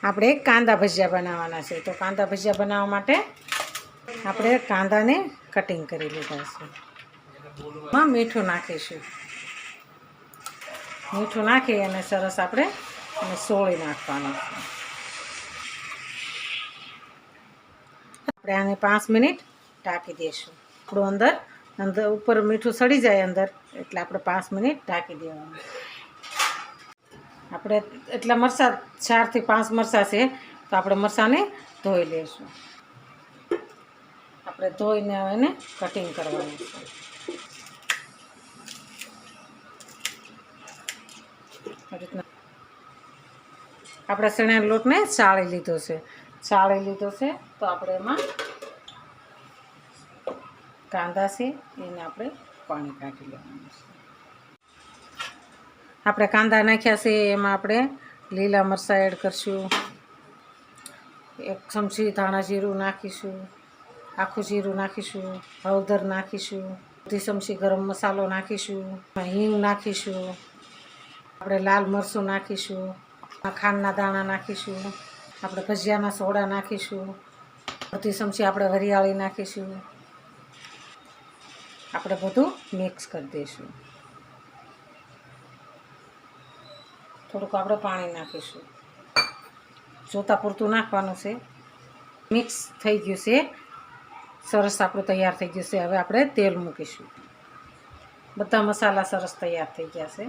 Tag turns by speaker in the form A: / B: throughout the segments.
A: આપણે કાંદા ભજીયા બનાવવાના છે. તો કાંદા ભજીયા બનાવવા માટે આપણે કાંદાને કટિંગ કરી લીધા છે. એમાં મીઠું નાખીશું. મીઠું નાખી અને સરસ આપણે એને સોળી નાખવાનું છે. આપણે આને 5 મિનિટ ઢાંકી દઈશું. આપણું અંદર ઉપર મીઠું સડી જાય અંદર, એટલે આપણે 5 મિનિટ ઢાંકી દેવાનું. આપણે એટલા મરચાં 4 થી 5 મરચાં છે, તો આપણે મરચાંને ધોઈ લઈશું. આપણે ધોઈને એને કટિંગ કરવાનું છે. આપણે ચણાના લોટને ચાળી લીધો છે. તો આપણે એમાં કાંદા છે એને આપણે પાણી કાઢી લેવાનું છે. આપણે કાંદા નાખ્યા છે, એમાં આપણે લીલા મરચાં એડ કરશું. 1 ચમચી ધાણા જીરું નાખીશું. આખું જીરું નાખીશું. હળદર નાખીશું. 2 ચમચી ગરમ મસાલો નાખીશું. હિંગ નાખીશું. આપણે લાલ મરચું નાખીશું. ખાંડના દાણા નાખીશું. આપણે ભજીયાના સોડા નાખીશું. 2 ચમચી આપણે વરિયાળી નાખીશું. આપણે બધું મિક્સ કરી દઈશું. થોડુંક આપણે પાણી નાખીશું. જોતા પૂરતું નાખવાનું છે. મિક્સ થઈ ગયું છે, સરસ આપણું તૈયાર થઈ ગયું છે. હવે આપણે તેલ મૂકીશું. બધા મસાલા સરસ તૈયાર થઈ ગયા છે.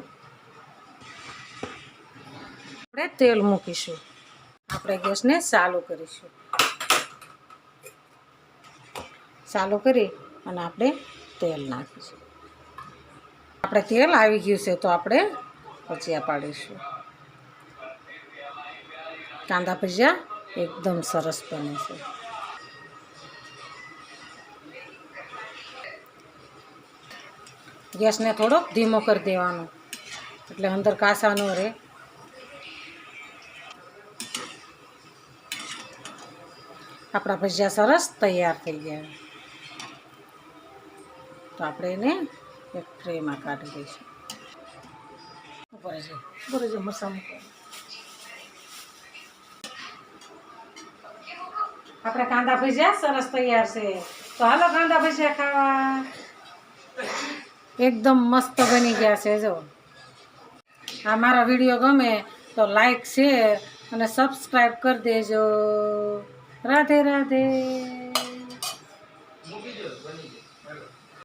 A: આપણે તેલ મૂકીશું. આપણે ગેસને ચાલુ કરીશું. ચાલુ કરી અને આપણે તેલ નાખીશું. આપણે તેલ આવી ગયું છે, તો આપણે ભજીયા પાડીશું. કાંદા ભજીયા એકદમ સરસ બને છે. ગેસને થોડોક ધીમો કરી દેવાનો, એટલે અંદર કાસા ન રહે. આપણા ભજીયા સરસ તૈયાર થઈ ગયા. તો આપણે એને એક ટ્રેમાં કાઢી દઈશું. ઉપર છે મરચાં મૂકો. આપણે કાંદા ભજીયા સરસ તૈયાર છે. તો હાલો કાંદા ભજીયા ખાવા. એકદમ મસ્ત બની ગયા છે. જો આ મારા વિડીયો ગમે તો લાઈક, શેર અને સબસ્ક્રાઈબ કરી દેજો. રાધે રાધે.